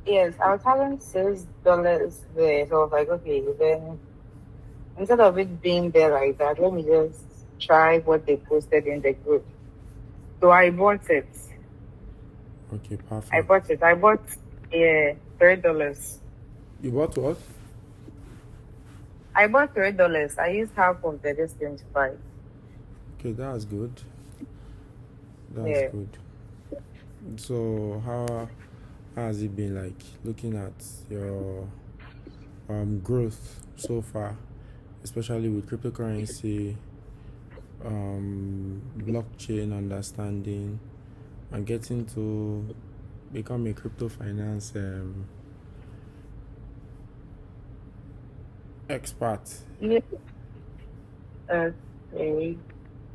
Yes, I was having $6 there. So I was like, okay, then instead of it being there like that, let me just try what they posted in the group. So I bought it. Okay, I perfect. bought it. I bought $3. You bought what? I bought $3. I used half of the distance to buy. Okay, that's good. That's Yeah. good. So how has it been like looking at your growth so far, especially with cryptocurrency, blockchain understanding, and getting to become a crypto finance expert? Yeah. Okay.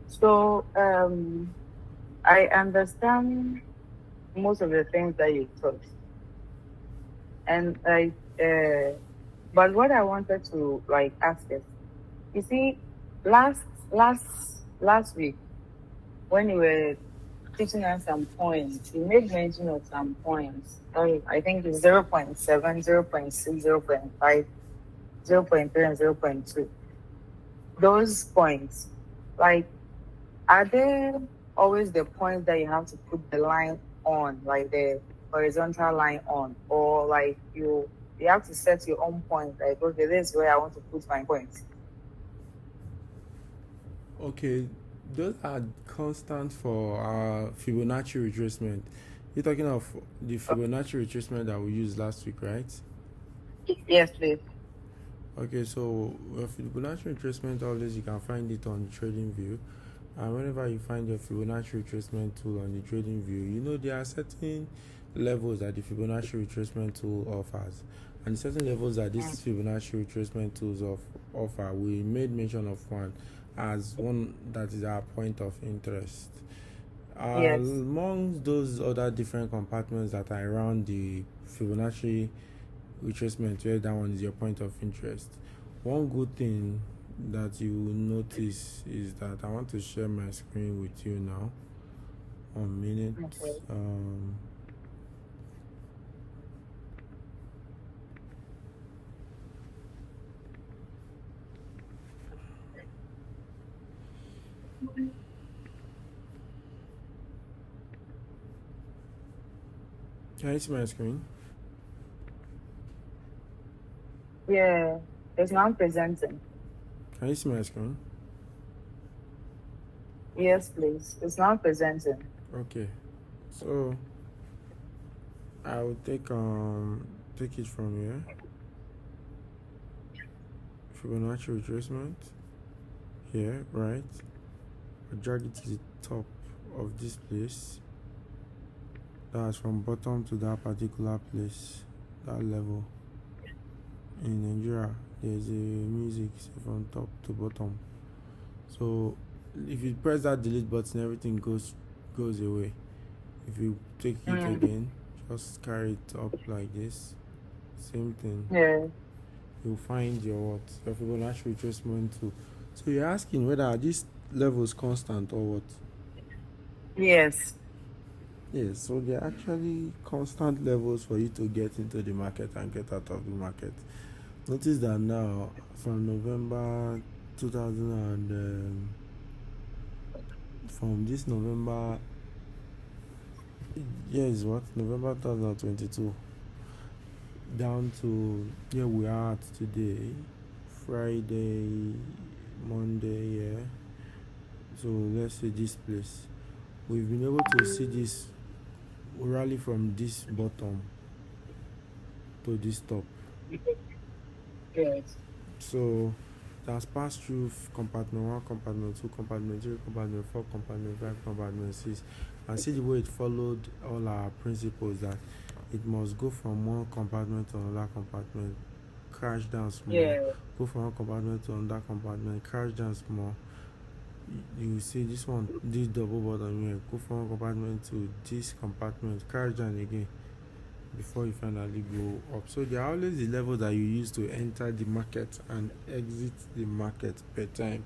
So I understand most of the things that you taught, and but what I wanted to like ask is, you see, last last week when you were teaching us some points, you made mention of some points. I think it's 0.7, 0.6, 0.5, 0.3, and 0.2. Those points, like, are there always the points that you have to put the line on, like the horizontal line on, or like you have to set your own point, like, okay, this is where I want to put my points. Okay, those are constant for our Fibonacci retracement. You're talking of the Fibonacci retracement that we used last week, right? Yes, please. Okay, so Fibonacci retracement, always you can find it on the trading view. And whenever you find your Fibonacci retracement tool on the trading view, you know there are certain levels that the Fibonacci retracement tool offers. And certain levels that Mm. this Fibonacci retracement tools offer. We made mention of one as one that is our point of interest. Yes. Among those other different compartments that are around the Fibonacci retracement, where that one is your point of interest, one good thing that you will notice is that I want to share my screen with you now. 1 minute. Okay. Um, can you see my screen? Yeah. It's not presenting. Can you see my screen? Yes, please. It's not presenting. Okay. So I will take it from here. Fibonacci retracement here, right? I drag it to the top of this place. That's from bottom to that particular place, that level. In Nigeria, there's a music from top to bottom. So if you press that delete button, everything goes away. If you take it Mm. again, just carry it up like this. Same thing. Yeah. You'll find your what? Your Fibonacci retracement too. So you're asking whether are these levels constant or what? Yes. Yes, so they're actually constant levels for you to get into the market and get out of the market. Notice that now from November 2000 and from this November, yes, what November 2022 down to here we are at today, Friday, Monday, yeah. So let's say this place, we've been able to see this rally from this bottom to this top. Yes. So that's passed through compartment one, compartment two, compartment three, compartment four, compartment five, compartment six, and see the way it followed all our principles that it must go from one compartment to another compartment, crash down small, Yeah. go from one compartment to another compartment, crash down small. You see this one, this double bottom here, go from one compartment to this compartment, crash down again before you finally go up. So there are always the levels that you use to enter the market and exit the market per time.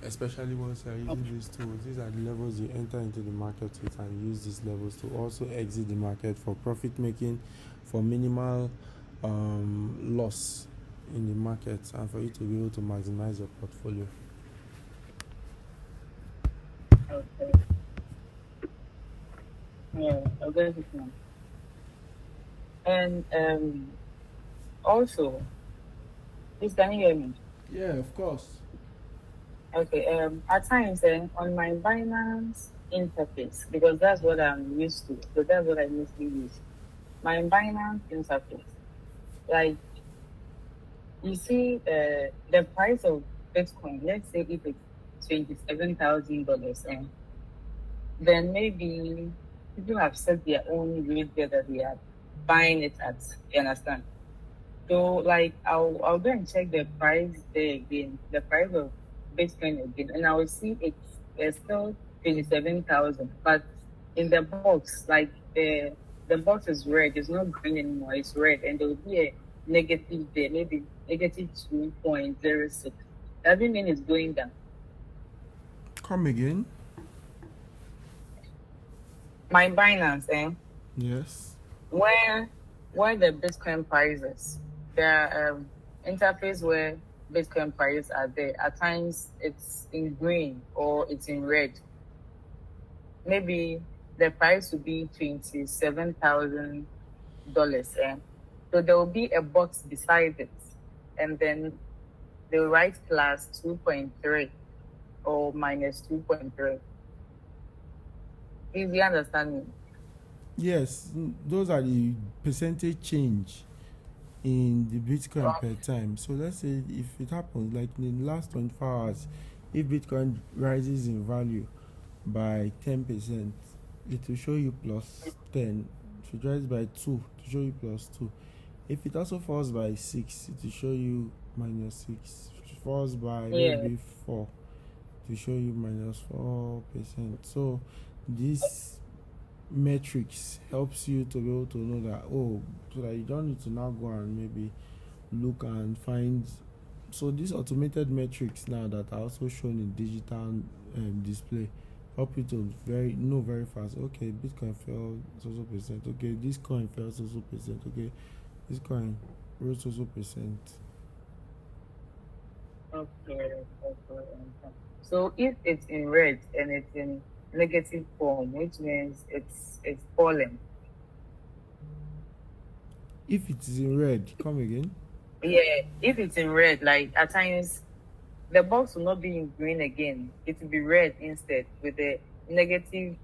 especially once you're using these tools. These are the levels you enter into the market with, and use these levels to also exit the market for profit making, for minimal loss in the market, and for you to be able to maximize your portfolio. Okay. Yeah, I'll get it now. And also, please can you hear me? Yeah, of course. Okay. At times, on my Binance interface, because that's what I'm used to, so that's what I mostly use. My Binance interface, like you see, the price of Bitcoin. Let's say if it's $27,000, and then maybe people have set their own rate there that they are buying it at. You understand? So like I'll go and check the price there again, the price of Bitcoin again, and I will see it's still 27,000. But in the box, like the box is red, it's not green anymore, it's red, and there will be a negative there, maybe negative 2.06. That doesn't mean it's going down. Come again. My Binance, Yes. where the Bitcoin prices, there are interface where Bitcoin prices are there. At times it's in green or it's in red. Maybe the price will be $27,000. So there will be a box beside it, and then they'll write plus 2.3 or minus 2.3. If you understand me. Yes, those are the percentage change in the Bitcoin per time. So let's say if it happens like in the last 24 hours, if Bitcoin rises in value by 10%, it will show you plus 10. If it rises by 2, to show you plus 2. If it also falls by 6, it will show you minus 6. If it falls by maybe 4, to show you minus 4%. So this metrics helps you to be able to know that, so that you don't need to now go and maybe look and find. So these automated metrics now that are also shown in digital display help you to very fast. Okay, Bitcoin fell so percent. Okay, this coin fell so percent. Okay, this coin rose so percent. Okay. So if it's in red and it's in negative form, which means it's falling. If it is in red, come again. Yeah, if it's in red, like at times the box will not be in green again. It will be red instead with the negative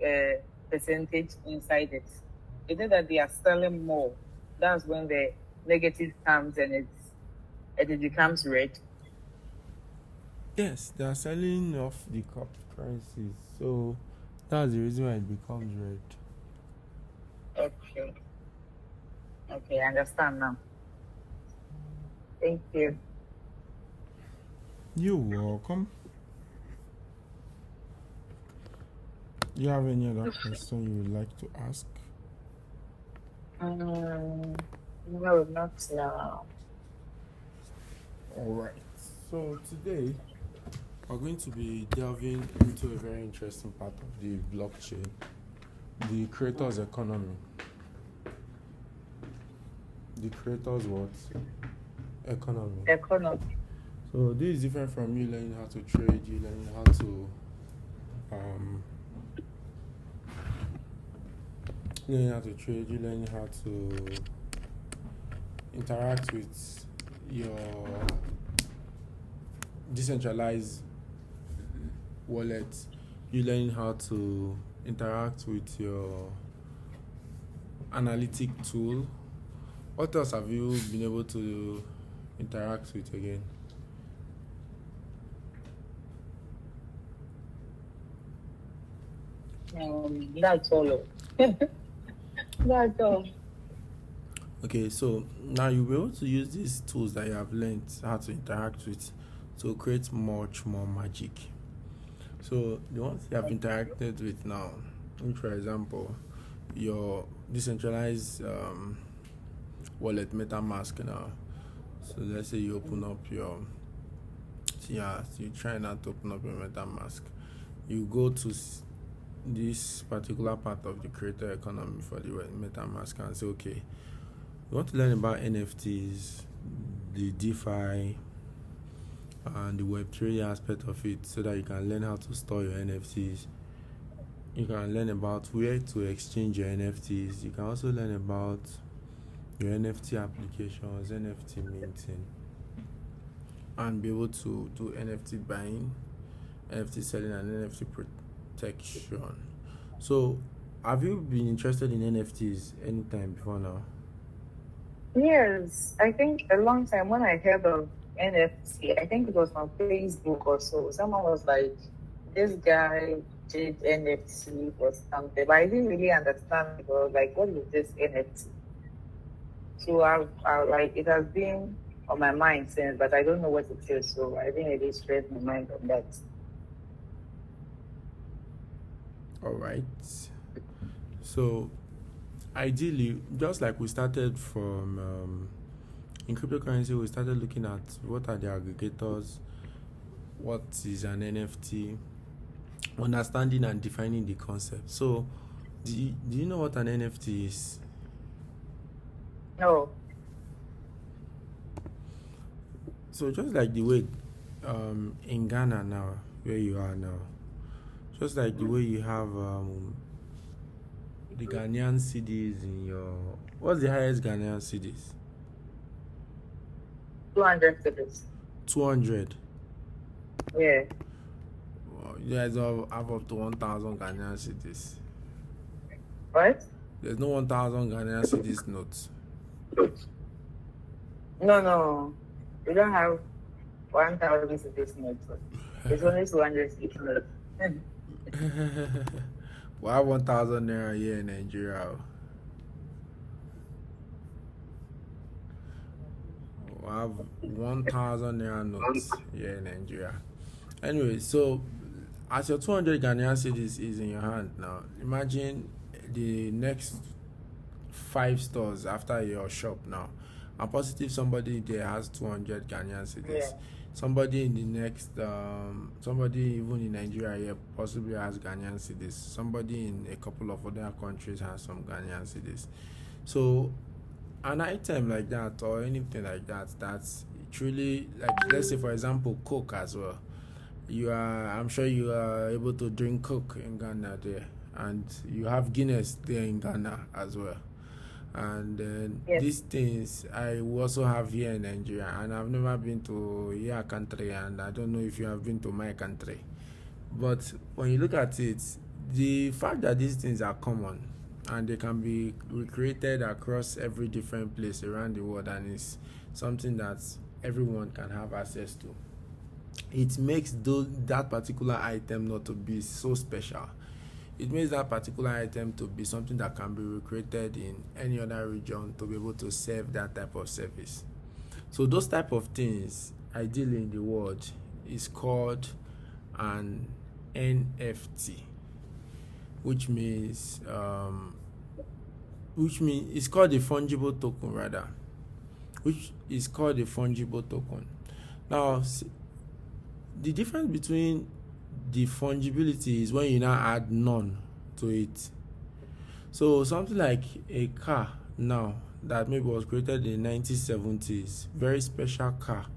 percentage inside it. Is it that they are selling more? That's when the negative comes and it becomes red. Yes, they are selling off the currencies, so that's the reason why it becomes red. Okay, I understand now. Thank you. You're welcome. Do you have any other question you would like to ask? No, not now. All right. So today we're going to be delving into a very interesting part of the blockchain, the creator's economy. The creator's what? Economy. So this is different from you learning how to trade, you learning how to you learning how to interact with your decentralized wallet, you learning how to interact with your analytic tool. What else have you been able to interact with again? That's all. That's all. Okay, so now you'll be able to use these tools that you have learned how to interact with to create much more magic. So the ones you have interacted with now, for example, your decentralized wallet MetaMask now. So let's say you open up your yeah, you try not to open up your MetaMask, you go to this particular part of the creator economy for the MetaMask and say, okay, you want to learn about NFTs, the DeFi, and the Web3 aspect of it, so that you can learn how to store your NFTs. You can learn about where to exchange your NFTs. You can also learn about your NFT applications, NFT minting, and be able to do NFT buying, NFT selling, and NFT protection. So, have you been interested in NFTs anytime before now? Yes, I think a long time when I heard of NFT, I think it was on Facebook or so. Someone was like, this guy did NFT or something, but I didn't really understand. It was like, what is this NFT? So I like it has been on my mind since, but I don't know what it is. So I didn't really stress my mind on that. All right. So, ideally, just like we started from in cryptocurrency, we started looking at what are the aggregators, what is an NFT, understanding and defining the concept. So, do you know what an NFT is? No. So, just like the way in Ghana now, where you are now, just like the way you have the Ghanaian cedis in your, what's the highest Ghanaian cedis? 200 cedis. 200. Yeah. Well, you guys have up to 1,000 Ghanaian cedis. What? There's no 1,000 Ghanaian cedis notes. No. We don't have 1,000 cedis notes. It's only 200 cedis notes. We have 1,000 naira here in Nigeria. We have 1,000 naira notes here in Nigeria. Anyway, so as your 200 Ghanaian cedis is in your hand now, imagine the next 5 stores after your shop now. I'm positive somebody there has 200 Ghanaian cedis. Yeah. Somebody in the next, somebody even in Nigeria here possibly has Ghanaian cedis. Somebody in a couple of other countries has some Ghanaian cedis. So, an item like that or anything like that, that's truly, like, let's say for example, Coke as well. I'm sure you are able to drink Coke in Ghana there, and you have Guinness there in Ghana as well. And then Yes. these things I also have here in Nigeria, and I've never been to your country, and I don't know if you have been to my country. But when you look at it, the fact that these things are common and they can be recreated across every different place around the world, and it's something that everyone can have access to, it makes that particular item not to be so special. It makes that particular item to be something that can be recreated in any other region to be able to serve that type of service. So those type of things, ideally in the world, is called an NFT, which means it's called a fungible token rather, which is called a fungible token. Now, the difference between the fungibility is when you now add none to it. So something like a car now that maybe was created in the 1970s, very special car.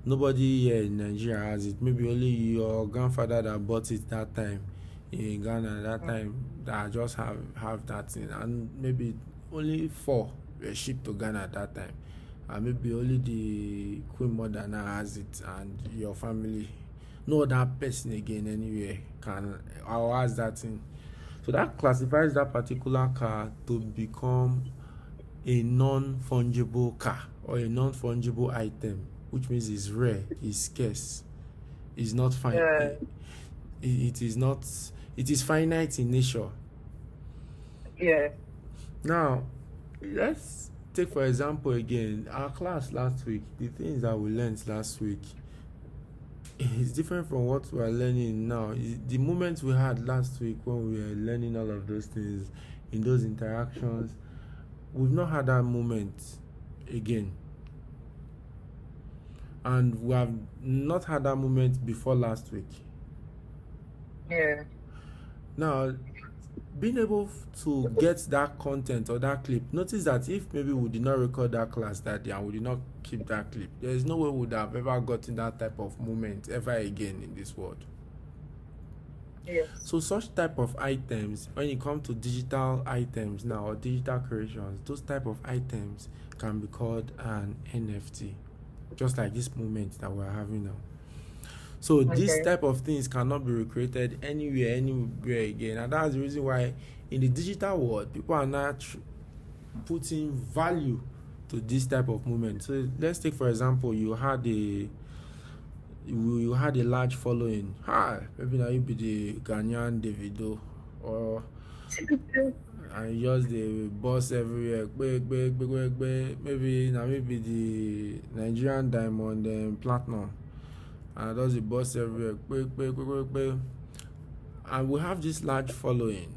Nobody here in Nigeria has it. Maybe only your grandfather that bought it that time in Ghana that time that just have that thing, and maybe only 4 were shipped to Ghana at that time, and maybe only the Queen Mother now has it, and your family, no other person again anywhere can or has that thing. So that classifies that particular car to become a non-fungible car or a non-fungible item, which means it's rare, it's scarce, it's not fine. Yeah. It is finite in nature. Yeah. Now, let's take for example again our class last week. The things that we learned last week is different from what we are learning now. The moment we had last week when we were learning all of those things in those interactions, we've not had that moment again. and we have not had that moment before last week. Yeah. Now, being able to get that content or that clip, notice that if maybe we did not record that class that day and we did not keep that clip, there is no way we would have ever gotten that type of moment ever again in this world. Yes. So such type of items, when it comes to digital items now or digital creations, those type of items can be called an NFT, just like this moment that we're having now. So this Okay. type of things cannot be recreated anywhere again, and that's the reason why in the digital world people are not putting value to this type of movement. So let's take for example, you had a large following. Maybe now you be the Ghanaian Davido, or and just the boss everywhere. Maybe now maybe the Nigerian Diamond and Platinum, and that's the boss everywhere. And we have this large following.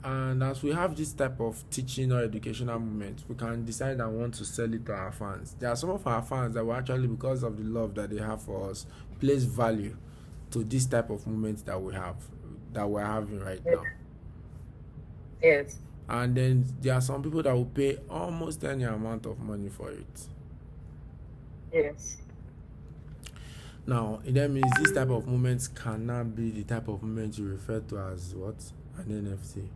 And as we have this type of teaching or educational movement, we can decide and want to sell it to our fans. There are some of our fans that will actually, because of the love that they have for us, place value to this type of movement that we're having right now. Yes. And then there are some people that will pay almost any amount of money for it. Yes. Now, that means this type of movements cannot be the type of movement you refer to as what? An NFT.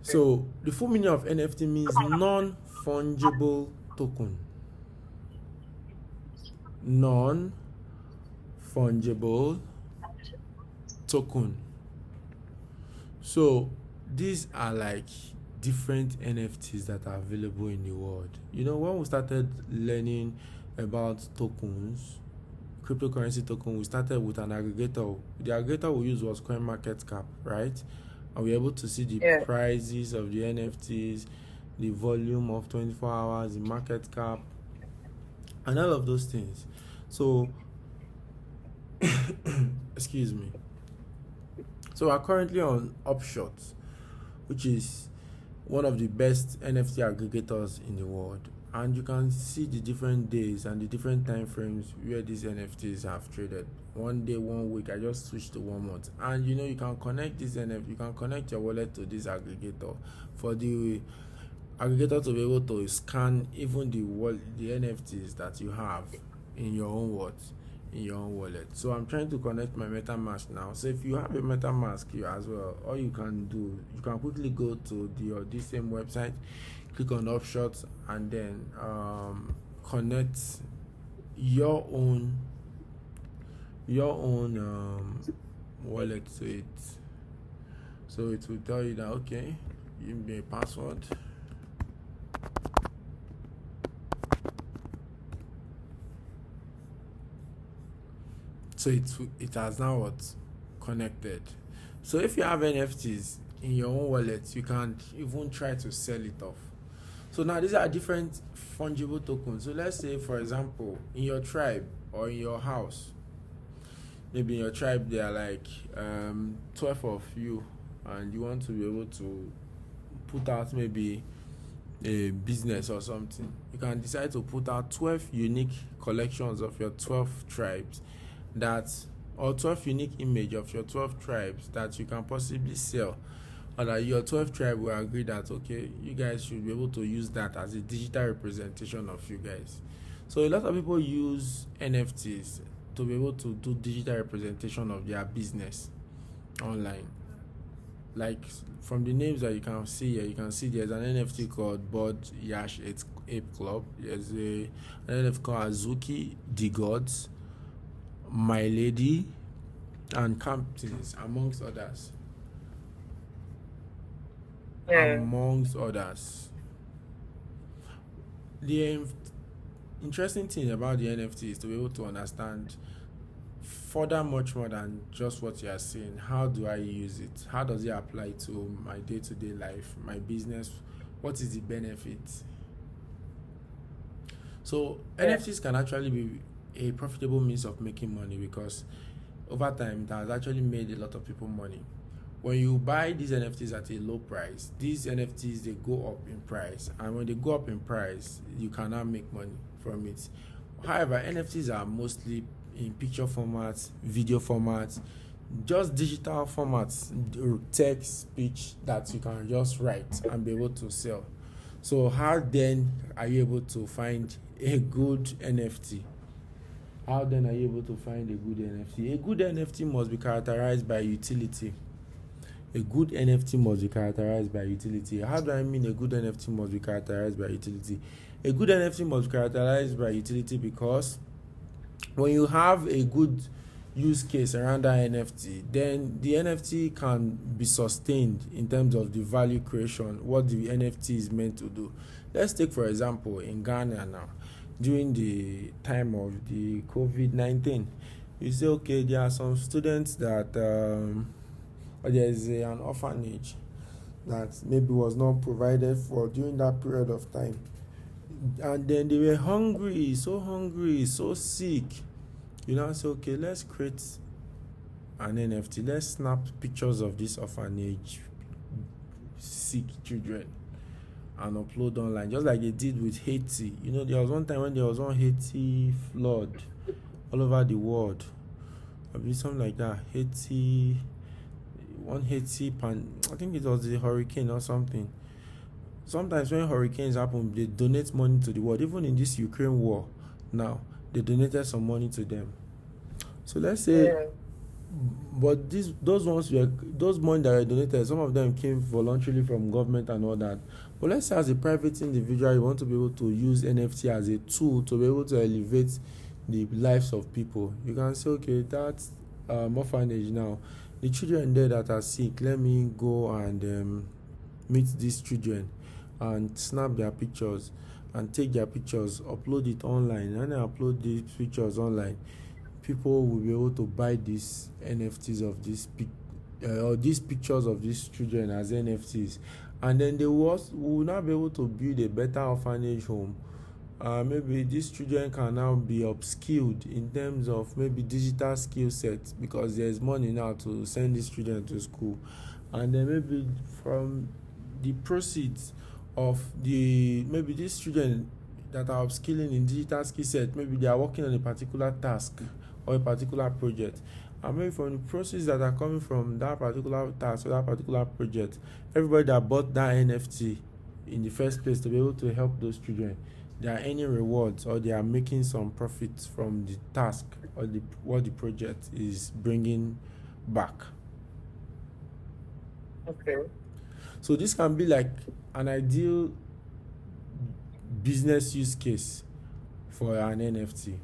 So the full meaning of NFT means non-fungible token. Non-fungible token. So these are like different NFTs that are available in the world. When we started learning about tokens, cryptocurrency token, we started with an aggregator. The aggregator we used was CoinMarketCap, right? And we were able to see the prices of the NFTs, the volume of 24 hours, the market cap, and all of those things. So, excuse me. So we're currently on Upshot, which is one of the best NFT aggregators in the world. And you can see the different days and the different time frames where these NFTs have traded. 1 day, 1 week, I just switched to 1 month. And you can connect this NFT, you can connect your wallet to this aggregator for the aggregator to be able to scan even the NFTs that you have in your own wallet. So I'm trying to connect my MetaMask now. So if you have a MetaMask here as well, all you can do, you can quickly go to this same website, click on Upshot, and then connect your own wallet to it. So it will tell you that okay, you give me a password. So it has now connected. So if you have NFTs in your own wallet, you can even try to sell it off. So now these are different fungible tokens. So let's say, for example, in your tribe or in your house, maybe in your tribe there are like 12 of you, and you want to be able to put out maybe a business or something. You can decide to put out 12 unique collections of your 12 tribes or 12 unique image of your 12 tribes that you can possibly sell, or that your 12 tribe will agree that okay, you guys should be able to use that as a digital representation of you guys. So a lot of people use NFTs to be able to do digital representation of their business online. Like from the names that you can see here, you can see there's an NFT called Bud Yash Ape Club. There's an NFT called Azuki The Gods, My Lady, and Camptins, amongst others. Amongst others. The interesting thing about the NFT is to be able to understand further much more than just what you are saying. How do I use it? How does it apply to my day-to-day life, my business? What is the benefit? So NFTs can actually be a profitable means of making money, because over time it has actually made a lot of people money. when you buy these NFTs at a low price, these NFTs they go up in price, and when they go up in price, you cannot make money from it. However, NFTs are mostly in picture formats, video formats, just digital formats, text, speech that you can just write and be able to sell. So how then are you able to find a good NFT? How then are you able to find a good NFT? A good NFT must be characterized by utility. A good NFT must be characterized by utility. How do I mean a good NFT must be characterized by utility? A good NFT must be characterized by utility because when you have a good use case around that NFT, then the NFT can be sustained in terms of the value creation, what the NFT is meant to do. Let's take, for example, in Ghana now, during the time of the COVID-19, you say, okay, there are some students that there is an orphanage that maybe was not provided for during that period of time. And then they were hungry, so sick. You now say, okay, let's create an NFT. Let's snap pictures of this orphanage, sick children, and upload online, just like they did with Haiti. You know, there was one time when there was one Haiti flood all over the world. I believe something like that. I think it was the hurricane or something. Sometimes when hurricanes happen, they donate money to the world. Even in this Ukraine war now, they donated some money to them. So let's say, but those money that were donated, some of them came voluntarily from government and all that. But let's say as a private individual, you want to be able to use NFT as a tool to be able to elevate the lives of people. You can say, okay, that's orphanage now. The children there that are sick, let me go and meet these children and snap their pictures and take their pictures, upload it online. And I upload these pictures online, people will be able to buy these NFTs of or these pictures of these children as NFTs, and then they will now be able to build a better orphanage home. Maybe these children can now be upskilled in terms of maybe digital skill sets because there's money now to send these children to school, and then maybe from the proceeds of maybe these children that are upskilling in digital skill set, maybe they are working on a particular task or a particular project, and maybe from the proceeds that are coming from that particular task or that particular project, everybody that bought that NFT in the first place to be able to help those children, they are earning rewards or they are making some profits from the task or what the project is bringing back. Okay. So this can be like an ideal business use case for an NFT.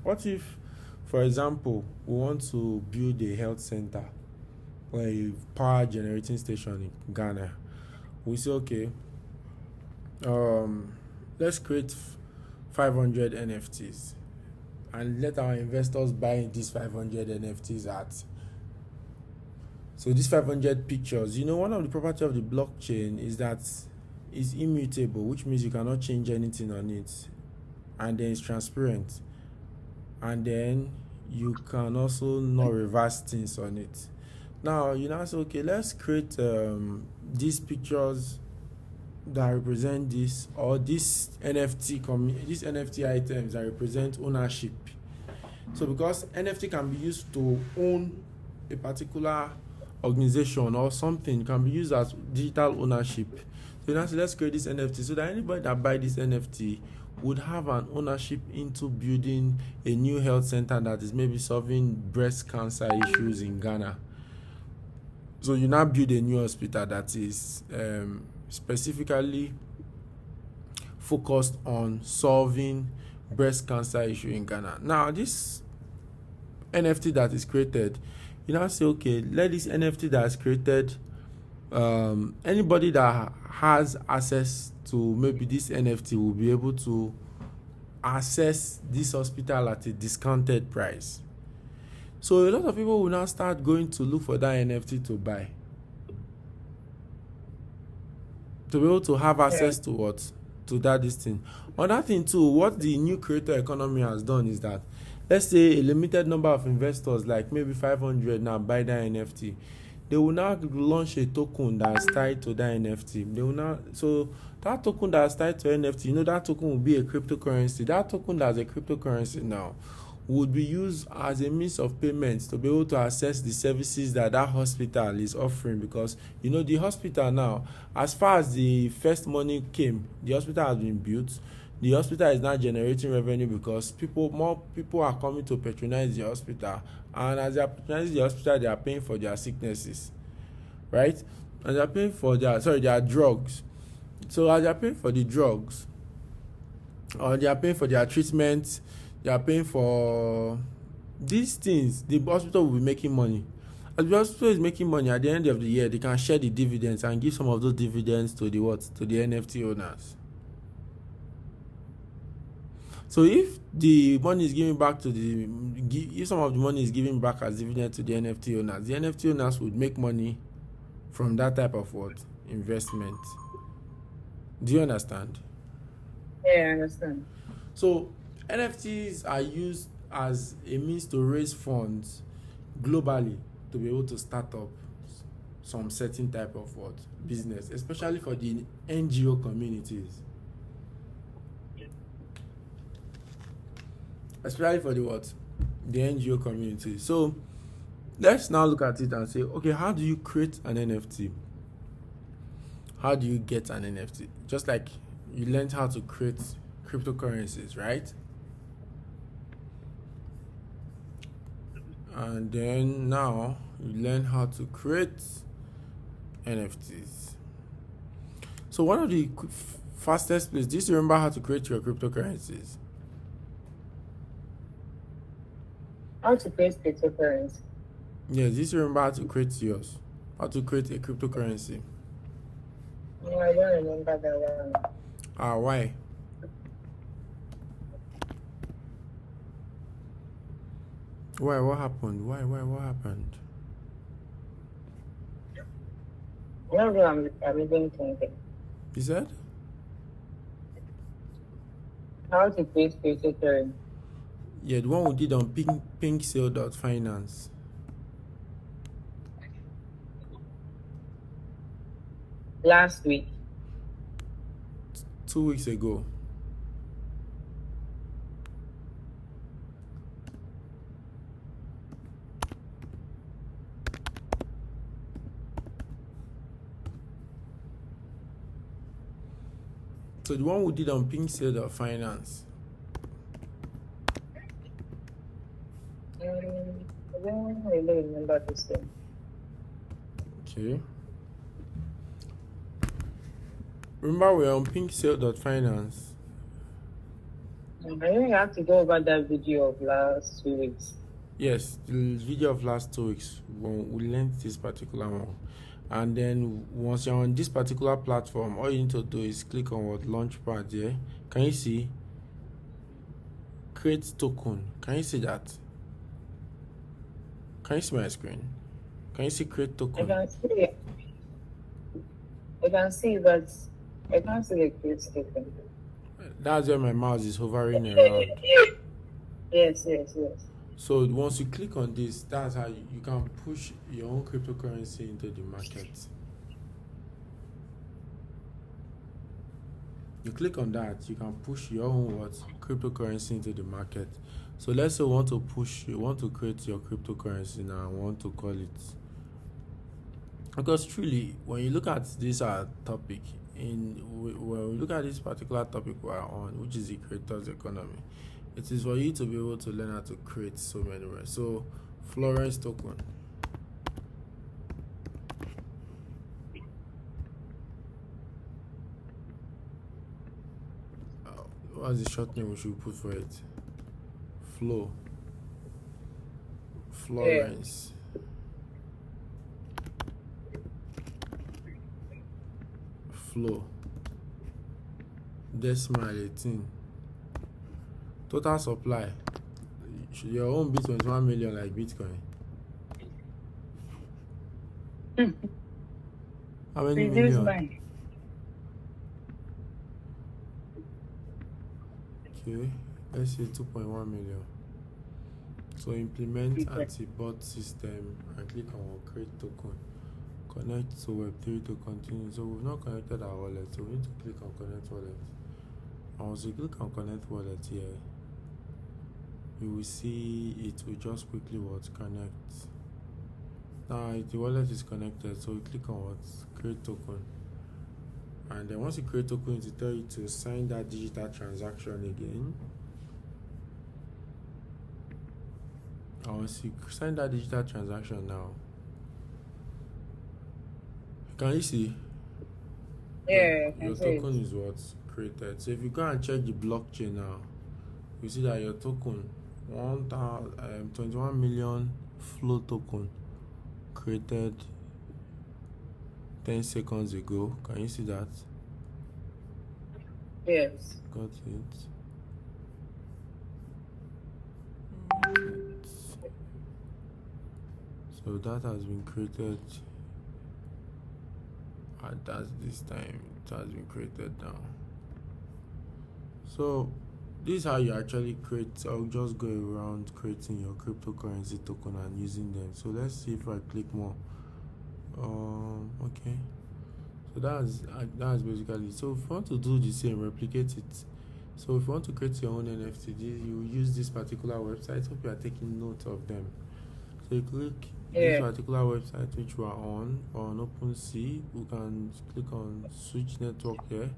What if, for example, we want to build a health center or a power generating station in Ghana? We say, okay, let's create 500 NFTs and let our investors buy these 500 NFTs at. So these 500 pictures, one of the property of the blockchain is that it's immutable, which means you cannot change anything on it, and then it's transparent, and then you can also not reverse things on it. Now you now say, okay, let's create these pictures that represent this, or this these NFT items that represent ownership. So because NFT can be used to own a particular organization or something, can be used as digital ownership. So now let's create this NFT so that anybody that buy this NFT would have an ownership into building a new health center that is maybe solving breast cancer issues in Ghana. So you now build a new hospital that is specifically focused on solving breast cancer issue in Ghana. Now this NFT that is created, you now say, okay, let this NFT that is created, anybody that has access to maybe this NFT will be able to access this hospital at a discounted price. So a lot of people will now start going to look for that NFT to buy, to be able to have access to what? To that this thing. Another thing too, what the new creator economy has done is that, let's say a limited number of investors, like maybe 500 now, buy that NFT. they will now launch a token that's tied to that NFT. They will now, so that token that's tied to NFT, that token will be a cryptocurrency. That token that's a cryptocurrency now would be used as a means of payment to be able to access the services that hospital is offering, because the hospital now, as far as the first money came, the hospital has been built. The hospital is now generating revenue because more people are coming to patronize the hospital, and as they are patronizing the hospital, they are paying for their sicknesses, right? And they are paying for their drugs. So as they are paying for the drugs, or they are paying for their treatment, they are paying for these things, the hospital will be making money. As the hospital is making money, at the end of the year, they can share the dividends and give some of those dividends to the NFT owners. So if the money is given back if some of the money is given back as dividend to the NFT owners would make money from that type of investment. Do you understand? Yeah, I understand. So NFTs are used as a means to raise funds globally to be able to start up some certain type of business, especially for the NGO communities. Especially for the NGO community. So let's now look at it and say, okay, how do you create an NFT? How do you get an NFT? Just like you learned how to create cryptocurrencies, right? And then now you learn how to create NFTs. So one of the fastest ways, do you remember how to create your cryptocurrencies? How to create cryptocurrency? Yes, do you remember how to create yours? How to create a cryptocurrency? No, I don't remember that one. Why? Why? What happened? Why? What happened? No, I'm even thinking. You said? How to create cryptocurrency? Yeah, the one we did on pinksale.finance. Last week. 2 weeks ago. So the one we did on pinksale.finance. I don't really remember this thing. Okay. Remember, we're on pinksale.finance. I think I have to go over that video of last 2 weeks. Yes, the video of last 2 weeks when we learned this particular one. And then once you're on this particular platform, all you need to do is click on Launchpad here. Can you see? Create token. Can you see that? Can you see my screen? Can you see create token? I can see it. I can see, but I can't see the create token. That's where my mouse is hovering around. Yes. So once you click on this, that's how you can push your own cryptocurrency into the market. You click on that, you can push your own cryptocurrency into the market. So let's say you want to create your cryptocurrency now, and want to call it. Because truly, when you look at this topic, when we look at this particular topic we're on, which is the creators economy, it is for you to be able to learn how to create so many ways. So Florence token. What's the short name we should put for it? Florence. Flow. Decimal 18. Total supply. Should your own be 21 million like Bitcoin? How many million? Okay, let's say 2.1 million. So implement anti-bot system and click on create token. connect to Web3 to continue. So we've not connected our wallet, so we need to click on connect wallet. And once you click on connect wallet here, you will see it will just quickly connect. Now the wallet is connected, so you click on create token, and then once you create token, it will tell you to sign that digital transaction again. And once you sign that digital transaction now, can you see? Yeah, your token is what's created. So if you go and check the blockchain now, you see that your token 21 million flow token created 10 seconds ago. Can you see that? Yes. Got it. So that has been created at this time. It has been created now. So this is how you actually create. I'll just go around creating your cryptocurrency token and using them. So let's see if I click more. Okay. So that's basically. So if you want to do the same, replicate it. So if you want to create your own NFT, you use this particular website. Hope you are taking note of them. So you click this particular website which we are on OpenSea. We can click on Switch Network here,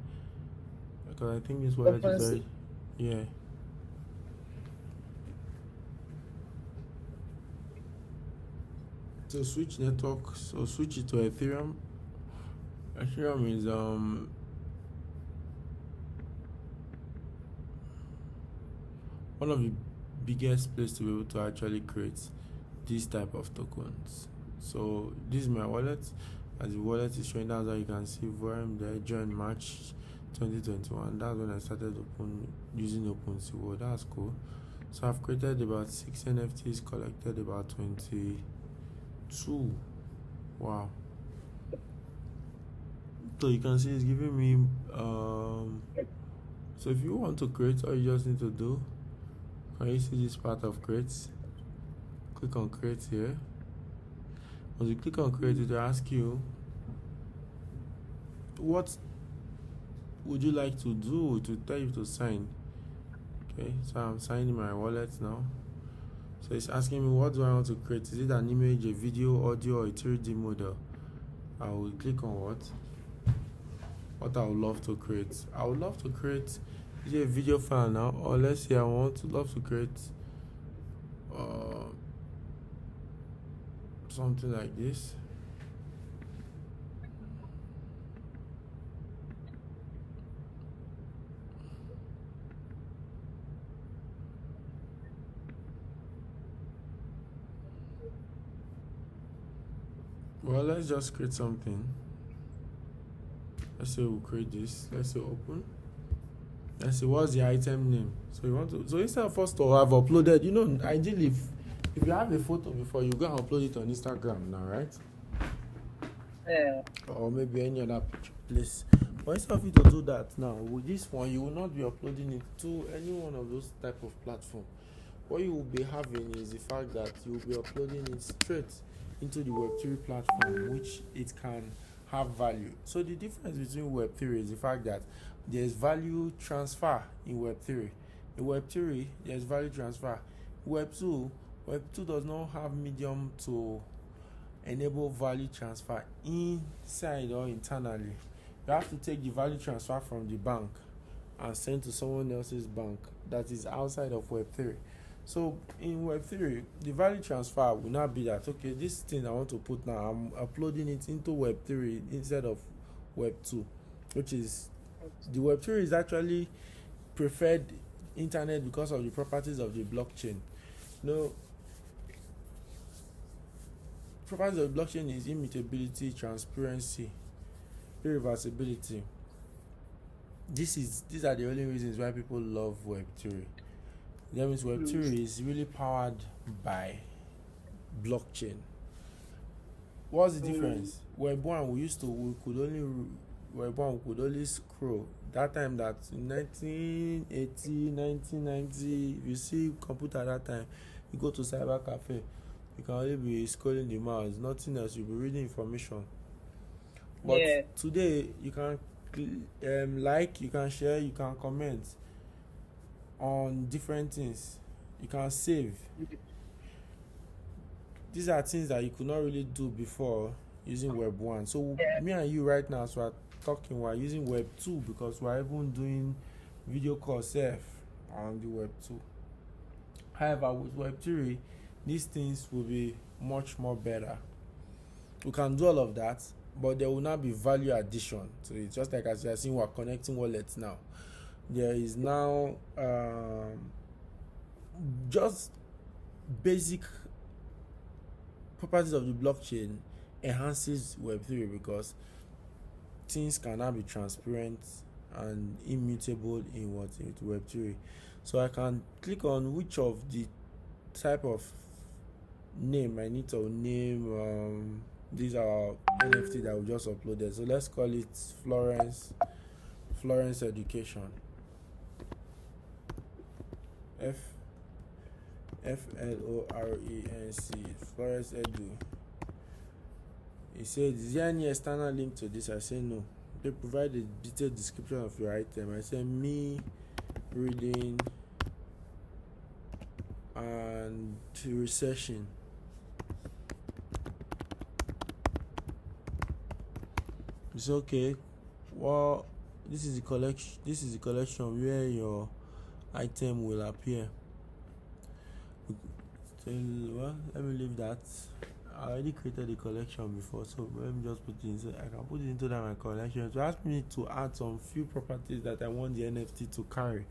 because I think this wallet is very So Switch Network. So switch it to Ethereum. Ethereum is one of the biggest places to be able to actually create this type of tokens. So this is my wallet. As the wallet is showing, that's how you can see Vorum there. Joined March 2021. That's when I started using OpenSea. Well, that's cool. So I've created about 6 NFTs, collected about 22. Wow. So you can see it's giving me so if you want to create, all you just need to do, can you see this part of create? Click on create here. Once you click on create, it will ask you what would you like to do, to tell you to sign. Okay, so I'm signing my wallet now. So it's asking me what do I want to create. Is it an image, a video, audio, or a 3D model? I will click on what I would love to create. I would love to create a video file now, or let's say I want to love to create something like this. Well, let's just create something. Let's say we'll create this. Let's say open. Let's see what's the item name. So you want to. So instead of us to have uploaded, ideally, if you have a photo before, you go and upload it on Instagram now, right? Yeah. Or maybe any other place. But instead of you to do that now, with this one, you will not be uploading it to any one of those type of platform. What you will be having is the fact that you will be uploading it straight into the Web3 platform, which it can have value. So the difference between Web3 is the fact that there's value transfer in Web3. In Web3, there's value transfer. Web2 does not have medium to enable value transfer inside or internally. You have to take the value transfer from the bank and send to someone else's bank that is outside of Web3. So in Web3, the value transfer will not be that, okay, this thing I want to put now, I'm uploading it into Web3 instead of Web2, which is, the Web3 is actually preferred internet because of the properties of the blockchain. Properties of the blockchain is immutability, transparency, irreversibility. These are the only reasons why people love Web3. That means Web3 is really powered by blockchain. What's the difference? Web1 we could only scroll. That time, that in 1980, 1990, if you see computer that time, you go to cyber cafe, you can only be scrolling the mouse, nothing else. You'll be reading information. But Yeah. today you can like, you can share, you can comment on different things. You can save. These are things that you could not really do before using Web 1. So Yeah. me and you right now, so we're talking, we're using Web 2 because we're even doing video call safe on the Web 2. However, with Web 3, these things will be much more better. We can do all of that, but there will not be value addition to it. Just like as you are seeing, we're connecting wallets now. There is now just basic properties of the blockchain enhances Web3 because things can now be transparent and immutable in Web3. So I can click on which of the type of name I need to name. These are NFT that we just uploaded. So let's call it Florence Education. Florence, Florence Edu. He said, is there any external link to this? I say no. They provide a detailed description of your item. I say me reading and researching. It's okay. Well, this is the collection where your item will appear. Well, let me leave that. I already created the collection before, so let me just put it inside. I can put it into that my collection. To ask me to add some few properties that I want the NFT to carry.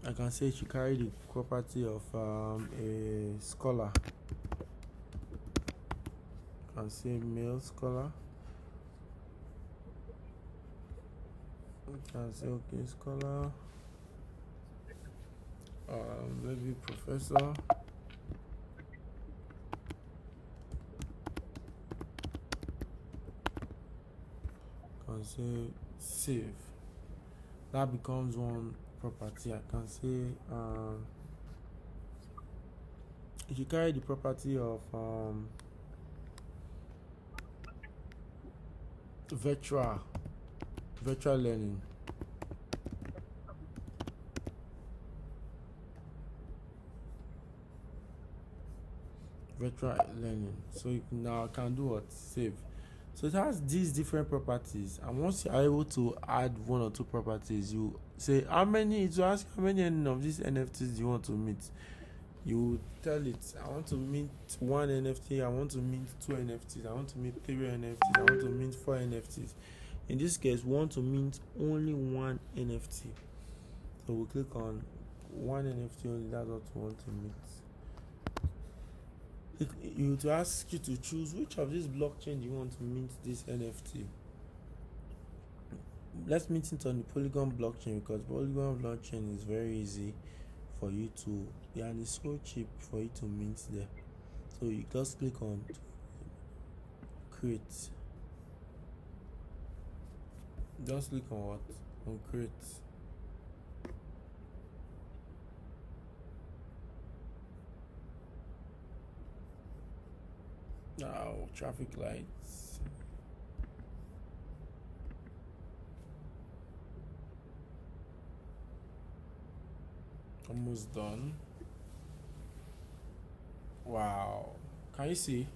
I can say it should carry the property of a scholar. I can say male scholar. I can say okay scholar. Maybe professor. Can say save. That becomes one property. I can say if you carry the property of virtual learning. Virtual learning. So you now can do what? Save. So it has these different properties, and once you are able to add one or two properties, you say how many. It will ask how many of these NFTs do you want to meet. You tell it, I want to mint one NFT, I want to mint two NFTs, I want to mint three NFTs, I want to mint four NFTs. In this case, we want to mint only one NFT. So we'll click on one NFT only. That's what we want to mint. You to ask you to choose which of these blockchain you want to mint this NFT. Let's mint it on the Polygon blockchain because Polygon blockchain is very easy for you to, and it's so cheap for you to mint there. So you just click on create. Just click on what? On create. Now traffic lights. Almost done. Wow. Can you see?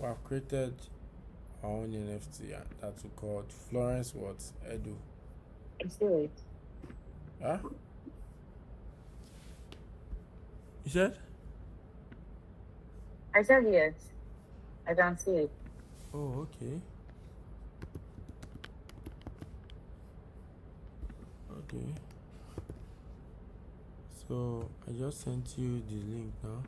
We have created our own NFT that we called Florence what? Edu. I see it. Huh? You said? I said yes. I can see it. Oh, okay. Okay. So I just sent you the link now.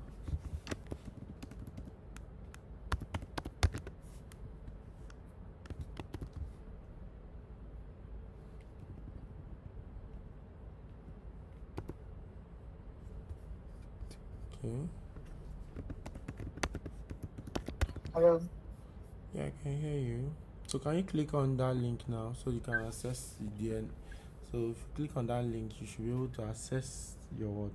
Okay. Hello. Yeah, I can hear you. So can you click on that link now so you can access the end? So if you click on that link, you should be able to access your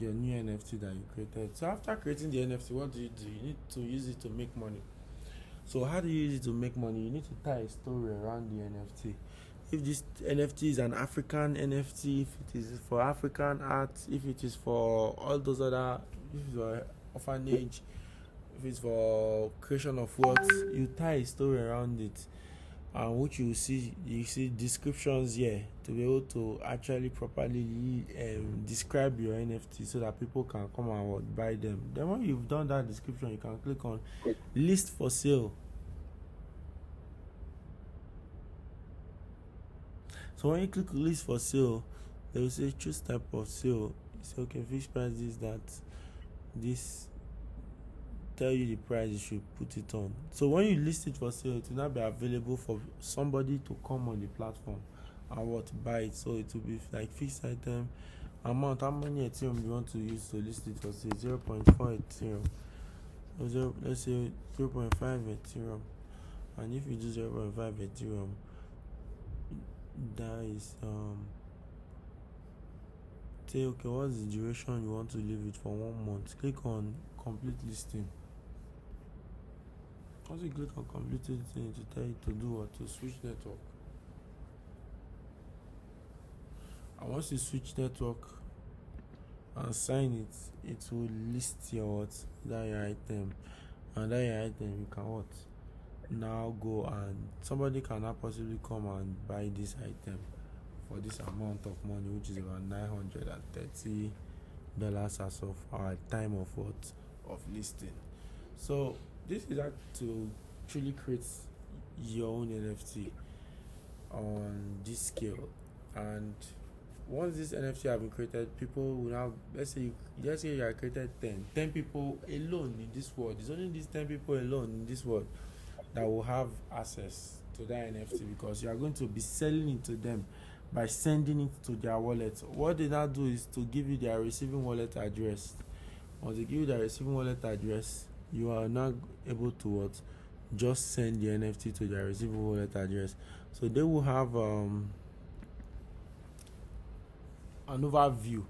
new NFT that you created. So after creating the NFT, what do? You need to use it to make money. So how do you use it to make money? You need to tie a story around the NFT. If this NFT is an African NFT, if it is for African art, if it is for all those other, if it's for orphanage, if it's for creation of wealth, you tie a story around it, and which you see descriptions here to be able to actually properly describe your NFT so that people can come and buy them. Then when you've done that description, you can click on list for sale. So when you click list for sale, they will say choose type of sale. You say okay, fixed price is that, this tell you the price you should put it on. So when you list it for sale, it will now be available for somebody to come on the platform and buy it. So it will be like fixed item amount. How many Ethereum you want to use to list it for sale? 0.4 Ethereum. Let's say 0.5 Ethereum. And if you do 0.5 Ethereum, that is say okay, what's the duration you want to leave it for? 1 month. Click on complete listing. Once you click on complete listing, to tell you to do what? To switch network. And once you switch network and sign it, it will list your your item, and that your item you can now go, and somebody can now possibly come and buy this item for this amount of money, which is about $930 as of our time of listing. So this is to truly create your own NFT on this scale. And once this NFT have been created, people will now, let's say you have created 10 people alone in this world. It's only these 10 people alone in this world that will have access to that NFT, because you are going to be selling it to them by sending it to their wallet. What they now do is to give you their receiving wallet address. Once they give you their receiving wallet address, you are now able to just send the NFT to their receiving wallet address. So they will have an overview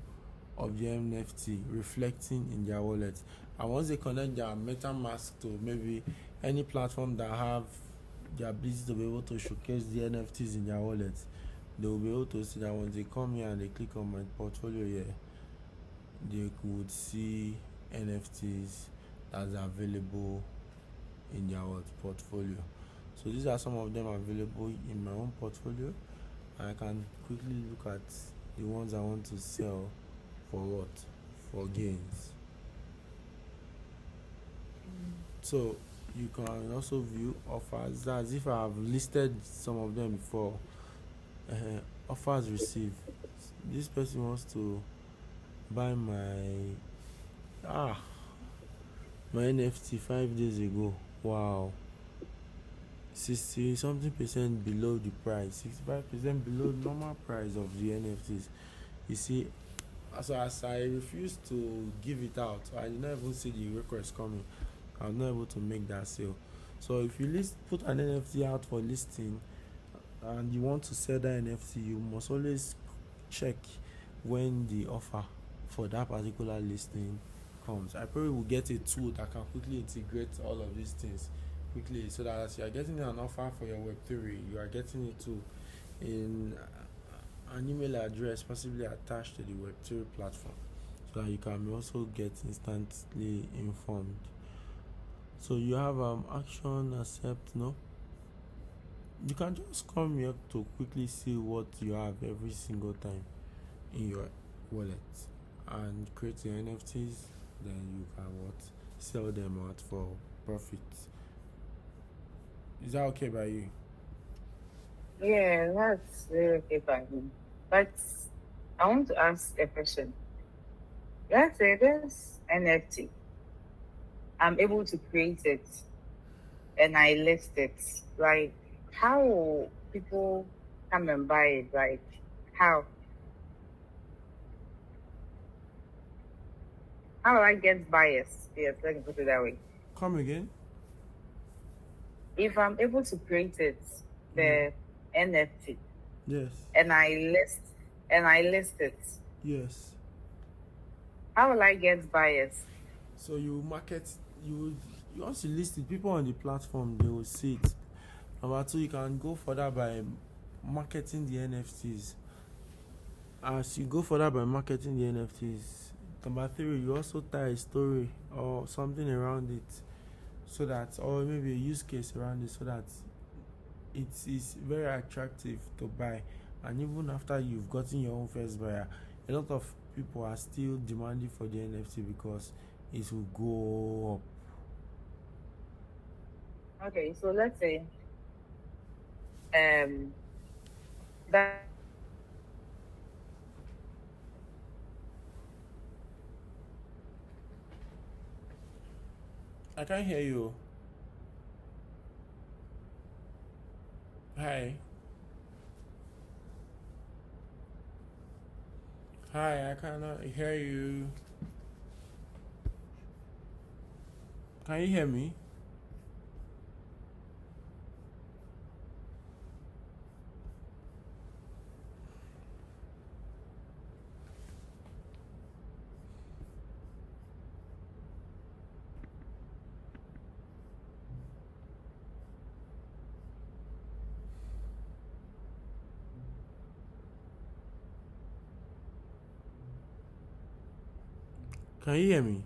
of the NFT reflecting in their wallet. And once they connect their MetaMask to maybe any platform that have the ability to be able to showcase the NFTs in their wallet, they will be able to see that. Once they come here and they click on my portfolio here, they could see NFTs that's available in their portfolio. So these are some of them available in my own portfolio. I can quickly look at the ones I want to sell for gains. So you can also view offers. That's if I have listed some of them before. Offers received. This person wants to buy my NFT 5 days ago. Wow. 60 something percent below the price, 65% below normal price of the NFTs. You see, so as I refused to give it out, I did not even see the request coming. I was not able to make that sale. So if you put an NFT out for listing and you want to sell that NFT, you must always check when the offer for that particular listing comes. I probably will get a tool that can quickly integrate all of these things quickly, so that as you are getting an offer for your Web3, you are getting it to in an email address possibly attached to the Web3 platform, so that you can also get instantly informed. So you have action, accept, no? You can just come here to quickly see what you have every single time in your wallet and create your NFTs. Then you can sell them out for profit. Is that okay by you? Yeah, that's very okay by me. But I want to ask a question. Let's say this NFT, I'm able to create it and I list it, right? How will people come and buy it? Like, how? How will I get buyers? Yes, let me put it that way. Come again? If I'm able to create it, the NFT, yes, and I list it, yes, how will I get buyers? so you market, you once you list it, people on the platform they will see it. Number two, you can go further by marketing the NFTs. As you go further by marketing the NFTs, number three, you also tie a story or something around it, so that, or maybe a use case around it, so that it is very attractive to buy. And even after you've gotten your own first buyer, a lot of people are still demanding for the NFT because it will go up. Okay, so let's say that I can't hear you. Hi. Hi, I cannot hear you. Can you hear me? Can you hear me?